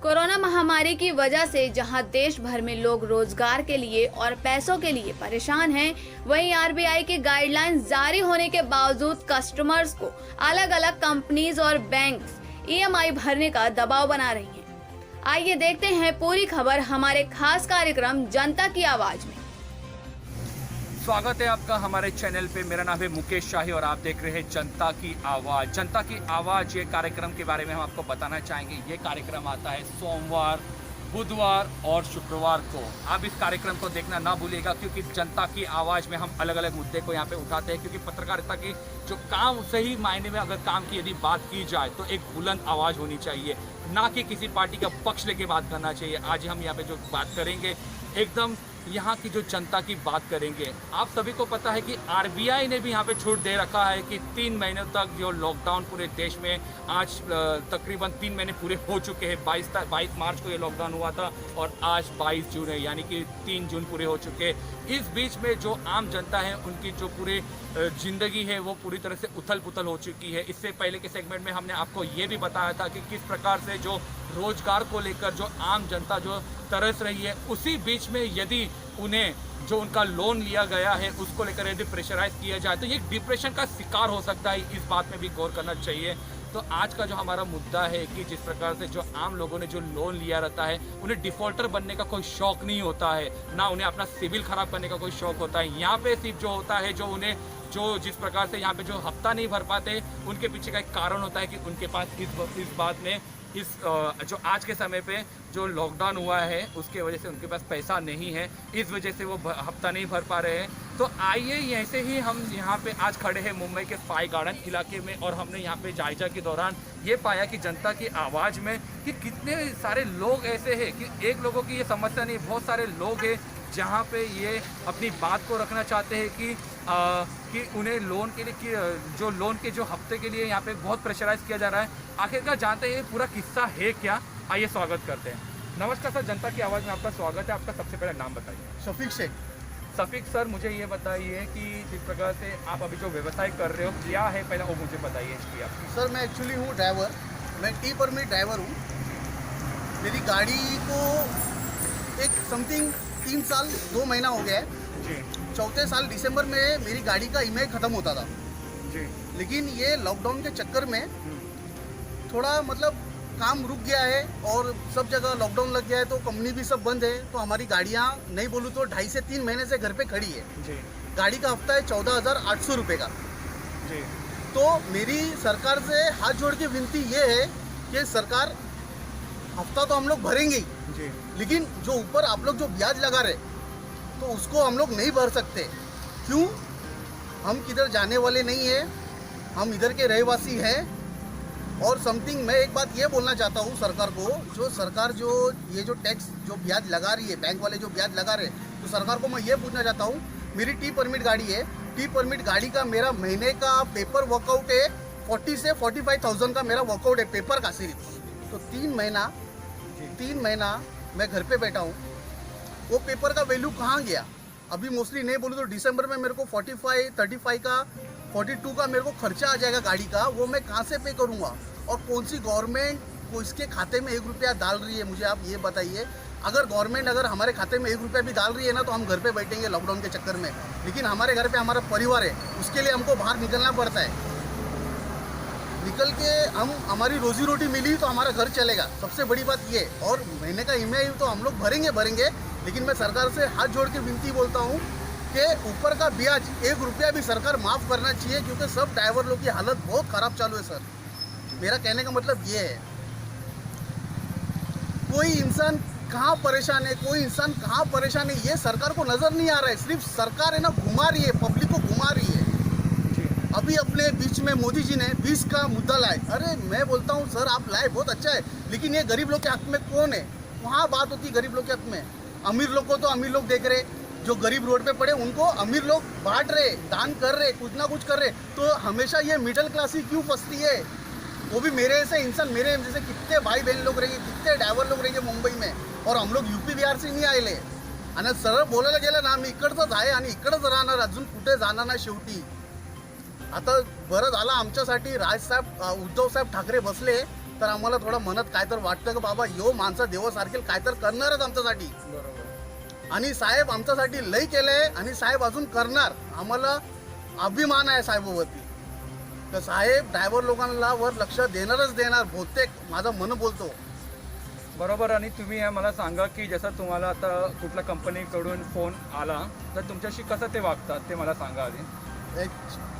Corona महामारी की वजह से जहां देश भर में लोग रोजगार के लिए और पैसों के लिए परेशान हैं, वहीं आरबीआई के गाइडलाइंस जारी होने के बावजूद कस्टमर्स को अलग अलग कंपनीज और बैंक्स ईएमआई भरने का दबाव बना रही हैं। आइए देखते हैं पूरी खबर हमारे खास कार्यक्रम जनता की आवाज में। स्वागत है आपका हमारे चैनल पे। मेरा नाम है मुकेश शाही और आप देख रहे हैं जनता की आवाज़। जनता की आवाज़ ये कार्यक्रम के बारे में हम आपको बताना चाहेंगे। ये कार्यक्रम आता है सोमवार, बुधवार और शुक्रवार को। आप इस कार्यक्रम को देखना ना भूलिएगा, क्योंकि जनता की आवाज़ में हम अलग अलग मुद्दे को यहाँ पे उठाते हैं। क्योंकि पत्रकारिता की जो काम, सही मायने में अगर काम की यदि बात की जाए तो एक बुलंद आवाज़ होनी चाहिए, ना कि किसी पार्टी का पक्ष लेके बात करना चाहिए। आज हम यहाँ पे जो बात करेंगे एकदम यहाँ की जो जनता की बात करेंगे। आप सभी को पता है कि आरबीआई ने भी यहाँ पे छूट दे रखा है कि 3 महीने तक जो लॉकडाउन पूरे देश में, आज तकरीबन 3 महीने पूरे हो चुके हैं। 22 मार्च को ये लॉकडाउन हुआ था और आज 22 जून है, यानी कि 3 जून पूरे हो चुके हैं। इस बीच में जो आम जनता है उनकी जो पूरे ज़िंदगी है वो पूरी तरह से उथल पुथल हो चुकी है। इससे पहले के सेगमेंट में हमने आपको ये भी बताया था कि किस प्रकार से जो रोजगार को लेकर जो आम जनता जो तरस रही है, उसी बीच में यदि उन्हें जो उनका लोन लिया गया है उसको लेकर यदि प्रेशराइज किया जाए तो ये डिप्रेशन का शिकार हो सकता है। इस बात में भी गौर करना चाहिए। तो आज का जो हमारा मुद्दा है कि जिस प्रकार से जो आम लोगों ने जो लोन लिया रहता है, उन्हें डिफॉल्टर बनने का कोई शौक नहीं होता है, ना उन्हें अपना सिविल खराब करने का कोई शौक होता है। यहाँ पे सिर्फ जो होता है, जो उन्हें जो जिस प्रकार से यहाँ पे जो हफ्ता नहीं भर पाते, उनके पीछे का एक कारण होता है कि उनके पास इस बात में जो आज के समय पे जो लॉकडाउन हुआ है उसके वजह से उनके पास पैसा नहीं है, इस वजह से वो हफ्ता नहीं भर पा रहे हैं। तो आइए ऐसे ही हम यहाँ पे आज खड़े हैं मुंबई के स्पाई गार्डन इलाके में, और हमने यहाँ पे जायजा के दौरान ये पाया कि जनता की आवाज़ में कि कितने सारे लोग ऐसे हैं कि एक लोगों की ये समस्या नहीं, बहुत सारे लोग हैं जहाँ पे ये अपनी बात को रखना चाहते हैं कि उन्हें लोन के लिए जो लोन के जो हफ्ते के लिए यहाँ पे बहुत प्रेशराइज किया जा रहा है। आखिरकार जानते हैं ये पूरा किस्सा है क्या। आइए स्वागत करते हैं। नमस्कार सर, जनता की आवाज़ में आपका स्वागत है। आपका सबसे पहले नाम बताइए। शफीक शेख। शफीक सर, मुझे ये बताइए कि जिस प्रकार से आप अभी जो व्यवसाय कर रहे हो क्या है, पहले वो मुझे बताइए इसकी आप। सर मैं एक्चुअली हूँ ड्राइवर, मैं टी परमिट ड्राइवर हूँ। मेरी गाड़ी को एक समथिंग 3 साल 2 महीना हो गया है जी। चौथे साल दिसंबर में मेरी गाड़ी का ईएमआई ख़त्म होता था जी। लेकिन ये लॉकडाउन के चक्कर में थोड़ा मतलब काम रुक गया है और सब जगह लॉकडाउन लग गया है, तो कंपनी भी सब बंद है। तो हमारी गाड़ियाँ नहीं बोलूँ तो 2.5 से 3 महीने से घर पे खड़ी है जी। गाड़ी का हफ्ता है 14,800 रुपये का जी। तो मेरी सरकार से हाथ जोड़ के विनती ये है कि सरकार हफ्ता तो हम लोग भरेंगे ही, जी। लेकिन जो ऊपर आप लोग जो ब्याज लगा रहे तो उसको हम लोग नहीं भर सकते। क्यों? हम किधर जाने वाले नहीं हैं, हम इधर के रहवासी हैं। और समथिंग मैं एक बात ये बोलना चाहता हूँ सरकार को, जो सरकार जो ये जो टैक्स जो ब्याज लगा रही है, बैंक वाले जो ब्याज लगा रहे हैं, तो सरकार को मैं ये पूछना चाहता हूँ, मेरी टी परमिट गाड़ी है, टी परमिट गाड़ी का मेरा महीने का पेपर वर्कआउट है 40 से 45,000 का मेरा वर्कआउट है पेपर का सिर्फ। तो 3 महीना मैं घर पे बैठा हूँ, वो पेपर का वैल्यू कहाँ गया? अभी मोस्टली नहीं बोलूँ तो दिसंबर में मेरे को 45, 35 का 42 का मेरे को खर्चा आ जाएगा गाड़ी का। वो मैं कहाँ से पे करूँगा? और कौन सी गवर्नमेंट को इसके खाते में 1 रुपया डाल रही है? मुझे आप ये बताइए। अगर गवर्नमेंट अगर हमारे खाते में 1 रुपया भी डाल रही है ना, तो हम घर पे बैठेंगे लॉकडाउन के चक्कर में। लेकिन हमारे घर पे हमारा परिवार है, उसके लिए हमको बाहर निकलना पड़ता है। निकल के हमारी रोजी रोटी मिली तो हमारा घर चलेगा, सबसे बड़ी बात ये। और महीने का ईएमआई तो हम लोग भरेंगे, लेकिन मैं सरकार से हाथ जोड़ के विनती बोलता हूँ कि ऊपर का ब्याज 1 रुपया भी सरकार माफ़ करना चाहिए, क्योंकि सब ड्राइवर लोग की हालत बहुत ख़राब चालू है सर। मेरा कहने का मतलब ये है, कोई इंसान कहाँ परेशान है, कोई इंसान कहाँ परेशान है, ये सरकार को नज़र नहीं आ रहा है। सिर्फ सरकार है ना घुमा रही है, पब्लिक को घुमा रही है। अभी अपने बीच में मोदी जी ने 20 का मुद्दा लाए। अरे मैं बोलता हूँ सर आप लाए बहुत अच्छा है, लेकिन ये गरीब लोग के हक में कौन है? वहाँ बात होती है गरीब लोग के हक में। अमीर लोग को तो अमीर लोग देख रहे, जो गरीब रोड पे पड़े उनको अमीर लोग बांट रहे, दान कर रहे, कुछ ना कुछ कर रहे। तो हमेशा ये मिडिल क्लास ही क्यों फंसती है? वो भी मेरे जैसे इंसान, मेरे जैसे कितने भाई बहन लोग रहेंगे, कितने ड्राइवर लोग रहेंगे मुंबई में, और हम लोग यूपी बिहार से नाही आले। आणि सरळ बोलायला गेलं ना, आम्ही इकडचंच आहे आणि इकडंच राहणार, अजून कुठे जाणार ना शेवटी। आता बरं झालं आमच्यासाठी राजसाहेब उद्धवसाहेब ठाकरे बसले, तर आम्हाला थोडं मनात काय तर वाटतं की बाबा यो माणसं देवासारखे काय तर करणारच आमच्यासाठी. आणि साहेब आमच्यासाठी लई केलंय आणि साहेब अजून करणार. आम्हाला अभिमान आहे साहेबावरती. तर साहेब ड्रायव्हर लोकांना वर लक्ष देणारच देणार बहुतेक, माझं मन बोलतो. बरोबर. आणि तुम्ही हे मला सांगा की जसं तुम्हाला आता कुठल्या कंपनीकडून फोन आला तर तुमच्याशी कसं ते वागतात ते मला सांगा आधी.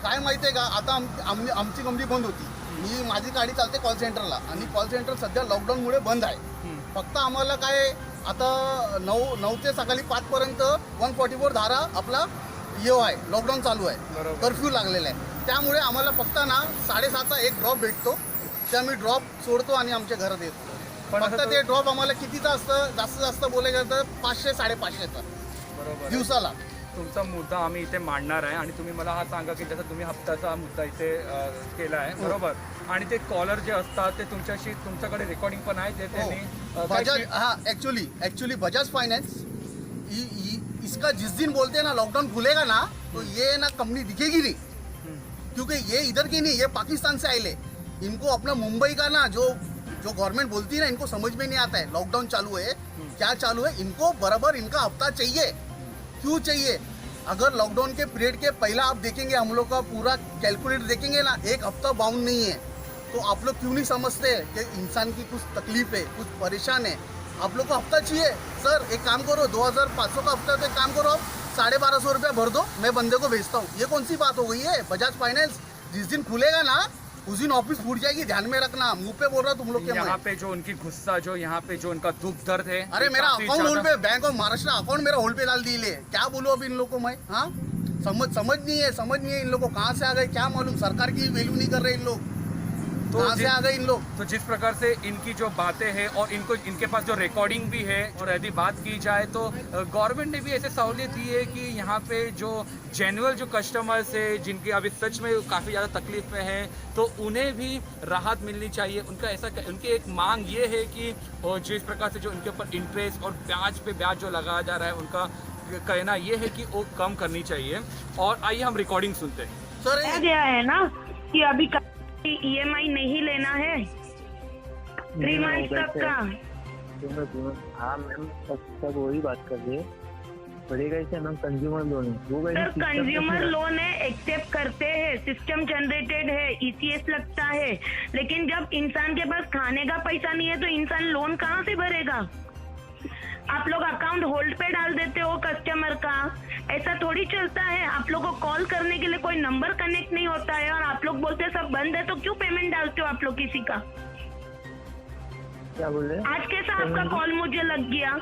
काय माहिती आहे का, आता आमची कंपनी बंद होती. माझी गाडी चालते कॉल सेंटरला आणि कॉल सेंटर सध्या लॉकडाऊनमुळे बंद आहे. फक्त आम्हाला काय आता 9 ते सकाळी 5 पर्यंत 144 धारा आपला यो आहे, लॉकडाऊन चालू आहे, कर्फ्यू लागलेला आहे. त्यामुळे आम्हाला फक्त ना 7:30चा एक ड्रॉप भेटतो. त्या मी ड्रॉप सोडतो आणि आमच्या घरात येतो. पण फक्त ते ड्रॉप आम्हाला कितीचं असतं, जास्त बोलायचं तर 500-550चा बरोबर दिवसाला. तुमचा मुद्दा आम्ही इथे मांडणार आहे आणि तुम्ही मला हा सांगा की जसं तुम्ही हप्त्याचा मुद्दा इथे केला आहे बरोबर. आणि ते कॉलर जे असतात ते तुमच्याकडे रेकॉर्डिंग पण आहे जे त्यांनी बजाज, हाँ एक्चुअली बजाज फाइनेंस इसका जिस दिन बोलते हैं ना लॉकडाउन खुलेगा ना तो ये ना कंपनी दिखेगी नहीं, क्योंकि ये इधर की नहीं, ये पाकिस्तान से आए. इनको अपना मुंबई का ना जो गवर्नमेंट बोलती है ना, इनको समझ में नहीं आता है लॉकडाउन चालू है क्या चालू है. इनको बराबर इनका हफ्ता चाहिए. क्यों चाहिए? अगर लॉकडाउन के पीरियड के पहला आप देखेंगे, हम लोग का पूरा कैलकुलेट देखेंगे ना, एक हफ्ता बाउंड नहीं है. तो आप लोग क्यों नहीं समझते कि इंसान की कुछ तकलीफ है, कुछ परेशान है. आप लोग को हफ्ता चाहिए. सर एक काम करो, 2500 का हफ्ता, तो एक काम करो आप 1250 रुपया भर दो, मैं बंदे को भेजता हूँ. ये कौन सी बात हो गई है? बजाज फाइनेंस जिस दिन खुलेगा ना उस दिन ऑफिस फूट जाएगी, ध्यान में रखना. मुंह पे बोल रहा तुम लोग के. यहाँ पे जो उनकी गुस्सा, जो यहाँ पे जो उनका दुख दर्द है, अरे मेरा काफी अकाउंट होल्ड ज्यादा- पे, बैंक ऑफ महाराष्ट्र अकाउंट मेरा होल्ड पे डाल दिए. क्या बोलूं अब इन लोग को मैं? हाँ समझ नहीं है इन लोग को. कहाँ से आ गए क्या मालूम. सरकार की वैल्यू नहीं कर रहे इन लोग. तो कहाँ से आ गए इन लोग. तो जिस प्रकार से इनकी जो बातें हैं और इनके पास जो रिकॉर्डिंग भी है, और यदि बात की जाए तो गवर्नमेंट ने भी ऐसे सहूलियत दी है कि यहाँ पे जो जेन्युइन जो कस्टमर्स है जिनकी अभी सच में काफ़ी ज़्यादा तकलीफ में है तो उन्हें भी राहत मिलनी चाहिए. उनकी एक मांग ये है कि और जिस प्रकार से जो इनके ऊपर इंटरेस्ट और ब्याज पे ब्याज जो लगाया जा रहा है उनका कहना ये है कि वो कम करनी चाहिए. और आइए हम रिकॉर्डिंग सुनते हैं. सर कहा गया है ना कि अभी EMI नहीं लेना है 3 मंथ तक का. हाँ मैम, सब वही बात कर रही है. पड़ेगा इसे मैम कंज्यूमर लोन है वो सर कंज्यूमर लोन है, एक्सेप्ट करते हैं, सिस्टम जनरेटेड है, ECS लगता है. लेकिन जब इंसान के पास खाने का पैसा नहीं है तो इंसान लोन कहाँ से भरेगा. आप लोग अकाउंट होल्ड पे डाल देते हो कस्टमर का. ऐसा थोड़ी चलता है. आप लोग को कॉल करने के लिए कोई नंबर कनेक्ट नहीं होता है और आप लोग बोलते सब बंद है, तो क्यों पेमेंट डालते हो आप लोग किसी का. क्या बोल रहे हैं? आज कैसा आपका कॉल मुझे लग गया.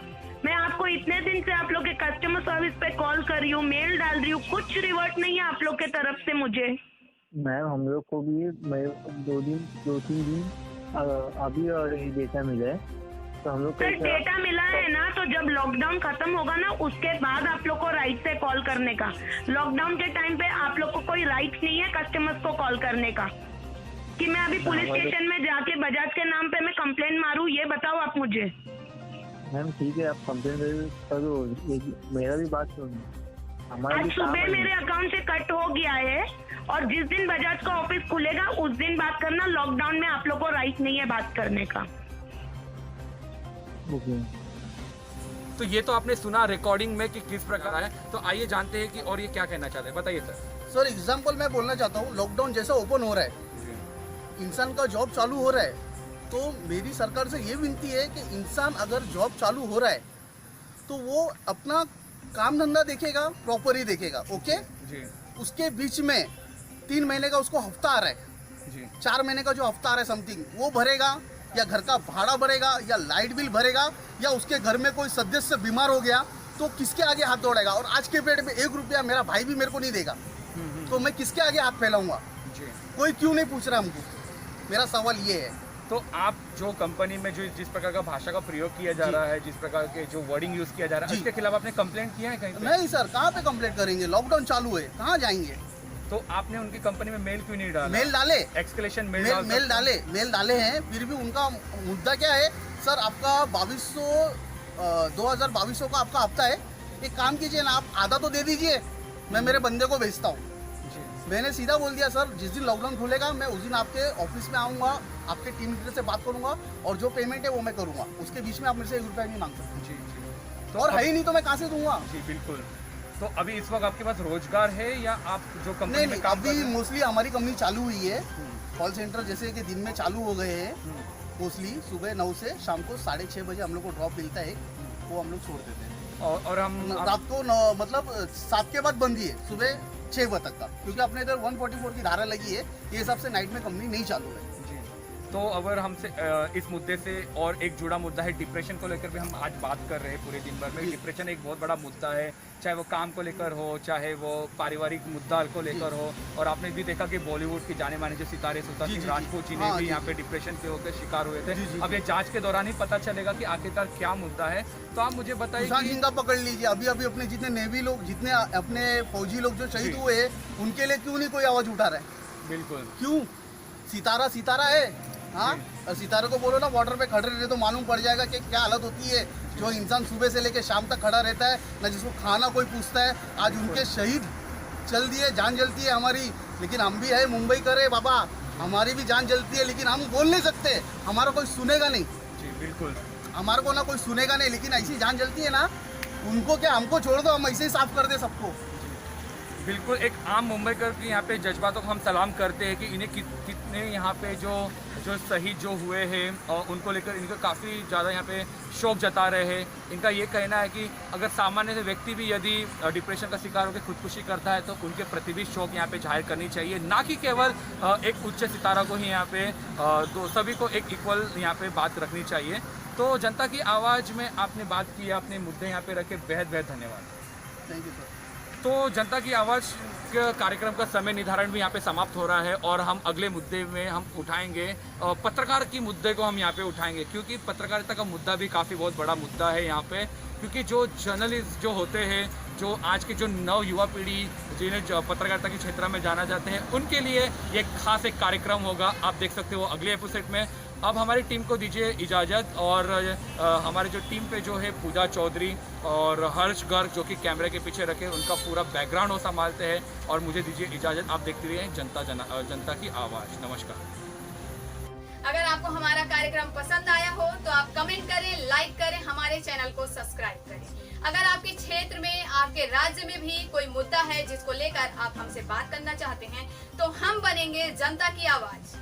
मैं आपको इतने दिन से आप लोग के कस्टमर सर्विस पे कॉल कर रही हूँ, मेल डाल रही हूँ, कुछ रिवर्ट नहीं है आप लोग के तरफ से मुझे. मैम हम लोग को भी 2-3 दिन अभी और डेटा मिला है तो हम लोग सर डेटा मिला है ना, तो जब लॉकडाउन खत्म होगा ना उसके बाद आप लोग को राइट से कॉल करने का. लॉकडाउन के टाइम पे आप लोग को कोई राइट नहीं है कस्टमर्स को कॉल करने का. कि मैं अभी पुलिस स्टेशन में जाके बजाज के नाम पे मैं कंप्लेंट मारूं, ये बताओ आप मुझे. मैम ठीक है, आप कंप्लेन करो, मेरा भी बात सुनो. हमारा आज भी काम सुबह है. मेरे अकाउंट से कट हो गया है और जिस दिन बजाज का ऑफिस खुलेगा उस दिन बात करना. लॉकडाउन में आप लोग को राइट नहीं है बात करने का. ओके. तो ये तो आपने सुना रिकॉर्डिंग में कि किस प्रकार है. तो आइए जानते हैं कि और ये क्या कहना चाहते हैं, बताइए सर. सर एग्जाम्पल मैं बोलना चाहता हूँ, लॉकडाउन जैसा ओपन हो रहा है, इंसान का जॉब चालू हो रहा है, तो मेरी सरकार से ये विनती है कि इंसान अगर जॉब चालू हो रहा है तो वो अपना काम धंधा देखेगा, प्रॉपर ही देखेगा. ओके जी उसके बीच में 3 महीने का उसको हफ्ता आ रहा है, जी 4 महीने का जो हफ्ता आ रहा है समथिंग, वो भरेगा या घर का भाड़ा भरेगा या लाइट बिल भरेगा या उसके घर में कोई सदस्य बीमार हो गया तो किसके आगे हाथ दौड़ेगा. और आज के पीरियड में 1 रुपया मेरा भाई भी मेरे को नहीं देगा तो मैं किसके आगे हाथ फैलाऊंगा. जी. कोई क्यों नहीं पूछ रहा हमको. मेरा सवाल ये है. तो आप जो कंपनी में जो जिस प्रकार का भाषा का प्रयोग किया जा जी. रहा है, जिस प्रकार के जो वर्डिंग यूज किया जा रहा है, जी. इसके खिलाफ आपने कंप्लेंट किया है कहीं पे? नहीं सर, कहाँ पे कंप्लेंट करेंगे, लॉकडाउन चालू है, कहाँ जाएंगे. तो आपने उनकी कंपनी में मेल क्यों नहीं डाला? मेल डाले, एक्सक्लेमेशन मेल मेल डाले हैं, फिर भी उनका मुद्दा क्या है. सर आपका 2022 का आपका हफ्ता है, एक काम कीजिए ना, आप आधा तो दे दीजिए, मैं मेरे बंदे को भेजता हूँ. मैंने सीधा बोल दिया सर, जिस दिन लॉकडाउन खुलेगा मैं उस दिन आपके ऑफिस में आऊँगा, आपके टीम लीडर से बात करूँगा और जो पेमेंट है वो मैं करूँगा। उसके बीच में आप मेरे से 1 रुपया नहीं मांग सकते। जी जी। तो और है ही नहीं तो मैं कहाँ से दूंगा? जी बिल्कुल। तो अभी इस वक्त आपके पास रोजगार है या आप जो कंपनी नहीं में नहीं, काम कर अभी रहे हैं? मोस्टली हमारी कंपनी चालू हुई है। कॉल सेंटर जैसे कि दिन में चालू हो गए हैं। मोस्टली सुबह 9 से शाम को 6:30 बजे हम लोग को ड्रॉप मिलता है, वो हम लोग छोड़ देते हैं। और हम रात को मतलब 7 के बाद बंद ही है, सुबह 6 बजे तक का, क्योंकि अपने इधर 144 की धारा लगी है, ये हिसाब से नाइट में कंपनी नहीं चालू है। जी। तो अगर हमसे इस मुद्दे से और एक जुड़ा मुद्दा है डिप्रेशन को लेकर भी हम आज बात कर रहे हैं पूरे दिन भर में। डिप्रेशन एक बहुत बड़ा मुद्दा है, चाहे वो काम को लेकर हो, चाहे वो पारिवारिक मुद्दा को लेकर हो। और आपने भी देखा कि बॉलीवुड के जाने माने जो सितारे सुल्तान जी, सिंह जी, राजपूत जी ने हाँ, भी जी। यहाँ पे डिप्रेशन के होकर शिकार हुए थे। जी, जी, अब ये जांच के दौरान ही पता चलेगा कि आखिरकार क्या मुद्दा है। तो आप मुझे बताइए सुशांत कि सिंह का पकड़ लीजिए, अभी अभी अपने जितने नेवी लोग, जितने अपने फौजी लोग जो शहीद जी। हुए हैं, उनके लिए क्यों नहीं कोई आवाज उठा रहा है? बिल्कुल क्यों? सितारा सितारा है, हाँ। और सितारे को बोलो ना बॉर्डर पे खड़े रहे तो मालूम पड़ जाएगा कि क्या हालत होती है। जो इंसान सुबह से लेकर शाम तक खड़ा रहता है, ना जिसको खाना कोई पूछता है। आज उनके शहीद चल दिए, जान जलती है हमारी, लेकिन हम भी है मुंबई करे बाबा, हमारी भी जान जलती है, लेकिन हम बोल नहीं सकते, हमारा कोई सुनेगा नहीं। जी बिल्कुल। हमारे को ना कोई सुनेगा नहीं, लेकिन ऐसी जान जलती है ना, उनको क्या, हमको छोड़ दो, हम ऐसे ही साफ कर दे सबको। बिल्कुल एक आम मुंबईकर की यहाँ पे जज्बातों को हम सलाम करते हैं कि इन्हें कितने यहाँ पे जो शहीद जो हुए हैं और उनको लेकर इनको काफ़ी ज़्यादा यहाँ पे शोक जता रहे हैं। इनका ये कहना है कि अगर सामान्य से व्यक्ति भी यदि डिप्रेशन का शिकार होकर खुदकुशी करता है तो उनके प्रति भी शोक यहाँ पे जाहिर करनी चाहिए, ना कि केवल एक उच्च सितारा को ही यहाँ पे तो सभी को एक इक्वल यहाँ पे बात रखनी चाहिए। तो जनता की आवाज़ में आपने बात की, आपने मुद्दे यहाँ पे रखे, बेहद बेहद धन्यवाद। Thank you sir. तो जनता की आवाज़ के कार्यक्रम का समय निर्धारण भी यहाँ पे समाप्त हो रहा है और हम अगले मुद्दे में हम उठाएंगे पत्रकार की मुद्दे को हम यहाँ पे उठाएंगे, क्योंकि पत्रकारिता का मुद्दा भी काफ़ी बहुत बड़ा मुद्दा है यहाँ पे। क्योंकि जो जर्नलिस्ट जो होते हैं, जो आज की जो नव युवा पीढ़ी जिन्हें पत्रकारिता के क्षेत्र में जाना जाते हैं, उनके लिए ये खास एक कार्यक्रम होगा। आप देख सकते हो अगले एपिसोड में। अब हमारी टीम को दीजिए इजाज़त और हमारे जो टीम पे जो है पूजा चौधरी और हर्ष गर्ग जो कि कैमरे के पीछे रखे, उनका पूरा बैकग्राउंड वो संभालते हैं। और मुझे दीजिए इजाज़त, आप देखते रहिए जनता की आवाज़। नमस्कार। अगर आपको हमारा कार्यक्रम पसंद आया हो तो आप कमेंट करें, लाइक करें, हमारे चैनल को सब्सक्राइब करें। अगर आपके क्षेत्र में, आपके राज्य में भी कोई मुद्दा है जिसको लेकर आप हमसे बात करना चाहते हैं तो हम बनेंगे जनता की आवाज।